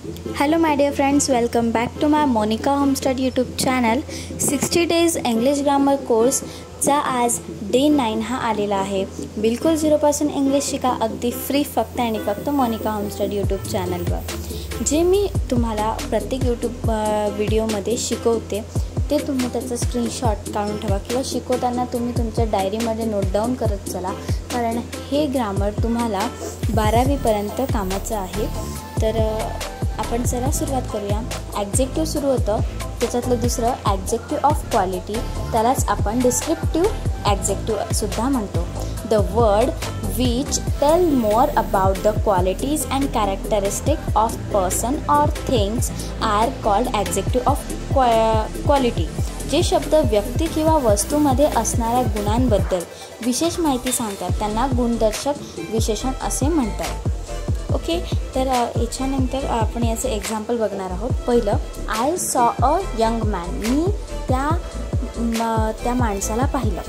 Hello my dear friends, welcome back to my Monica Homestead YouTube channel. 60 days English grammar course चा आज day 9 हा आलेला आहे. बिलकुल 0 पासून इंग्लिश शिका अगदी फ्री फक्त आणि फक्त मोनिका होमस्टेड यूट्यूब चॅनलवर. जे मी तुम्हाला प्रत्येक यूट्यूब व्हिडिओमध्ये शिकवते ते तुम्ही त्याचा स्क्रीनशॉट काढून ठेवा किंवा शिकवताना तुम्ही तुमच्या डायरीमध्ये नोट डाऊन करत चला, कारण हे ग्रामर तुम्हाला 12वीपर्यंत कामाचं आहे. तर आपण चला सुरुवात करूया. ॲडजेक्टिव्ह सुरू होतं, त्याच्यातलं दुसरं ॲडजेक्टिव्ह ऑफ क्वालिटी, त्यालाच आपण डिस्क्रिप्टिव्ह ॲडजेक्टिव्हसुद्धा म्हणतो. The word which tell more about the qualities and characteristic of person or things are called adjective of quality. जे शब्द व्यक्ती किंवा वस्तूमध्ये असणाऱ्या गुणांबद्दल विशेष माहिती सांगतात त्यांना गुणदर्शक विशेषण असे म्हणतात. ओके, तर याच्यानंतर आपण याचं एक्झाम्पल बघणार आहोत. पहिलं, I saw a young man. मी त्या माणसाला पाहिलं.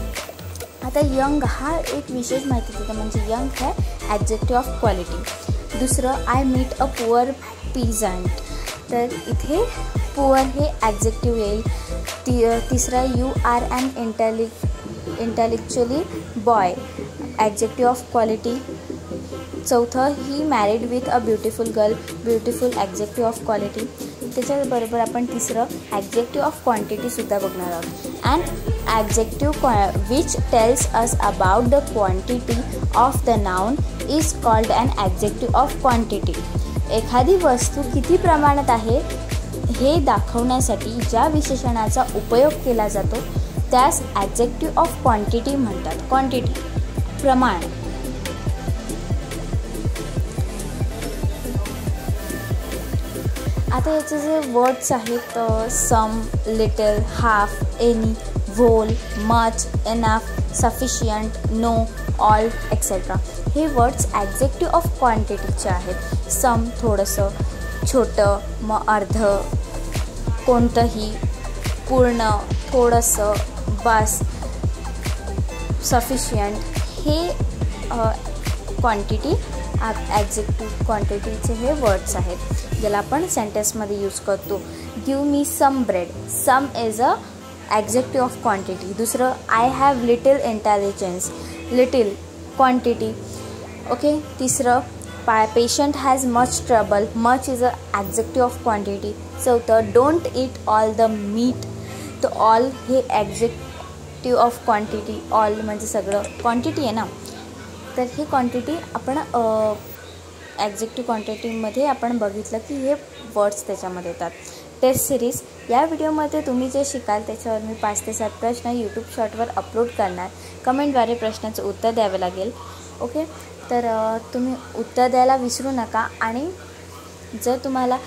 आता यंग हा एक विशेष माहिती देतं, म्हणजे यंग है ॲडजेक्टिव्ह ऑफ क्वालिटी. दुसरं, I meet a poor peasant. तर इथे पुअर हे ॲडजेक्टिव्ह येईल. तिसरं, you are an intellectually boy, adjective of quality. चौथं, he married with a beautiful girl, beautiful adjective of quality. त्याच्याबरोबर आपण तिसरं ॲडजेक्टिव्ह ऑफ क्वांटिटीसुद्धा बघणार आहोत. And adjective which tells us about the quantity of the noun is called an adjective of quantity. एखादी वस्तू किती प्रमाणात आहे हे दाखवण्यासाठी ज्या विशेषणाचा उपयोग केला जातो त्यास ॲडजेक्टिव्ह ऑफ क्वांटिटी म्हणतात. क्वांटिटी, प्रमाण. आता याचे जे वर्ड्स आहेत, some, little, half, any, whole, much, enough, sufficient, no, all, etcetera. हे वर्ड्स ॲडजेक्टिव्ह ऑफ क्वांटिटीचे आहेत. सम थोडंसं, छोटं, मग अर्ध, कोणतंही, पूर्ण, थोडंसं, बस, सफिशियंट हे क्वांटिटी ॲडजेक्टिव्ह क्वांटिटीचे हे वर्ड्स आहेत, ज्याला आपण सेंटेन्समध्ये यूज करतो. Give me some bread. Some is a adjective of quantity. दुसरं, I have little intelligence. Little quantity. Okay. तिसरं, patient has much trouble. Much is a adjective of quantity. चौथं, don't eat all the meat. तर all हे adjective of quantity. All म्हणजे सगळं quantity आहे ना, तर ही क्वांटिटी आपण ॲडजेक्टिव्ह क्वांटिटीमध्ये आपण बघितलं की हे वर्ड्स त्याच्यामध्ये येतात. टेस्ट सिरीज या व्हिडिओमध्ये तुम्ही जे शिकाल त्याच्यावर मी 5 ते 7 प्रश्न यूट्यूब शॉर्टवर अपलोड करणार. कमेंटद्वारे प्रश्नाचं उत्तर द्यावं लागेल. ओके, तर तुम्ही उत्तर द्यायला विसरू नका. आणि जर तुम्हाला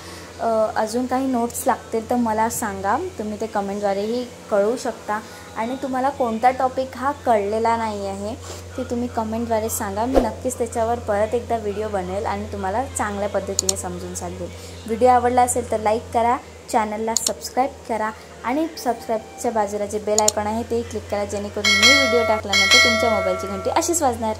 अजून काही नोट्स लागतील तर मला सांगा, तुम्ही ते कमेंटद्वारेही कळवू शकता. आणि तुम्हाला कोणता टॉपिक हा कळलेला नाही आहे ते तुम्ही कमेंटद्वारे सांगा. मी नक्कीच त्याच्यावर परत एकदा व्हिडिओ बनवेल आणि तुम्हाला चांगल्या पद्धतीने समजून सांगेल. व्हिडिओ आवडला असेल तर लाईक करा, चॅनलला सबस्क्राईब करा आणि सबस्क्राईबच्या बाजूला जे बेल आयकॉन आहे ते क्लिक करा, जेणेकरून मी व्हिडिओ टाकल्यानंतर तुमच्या मोबाईलची घंटी अशीच वाजणार.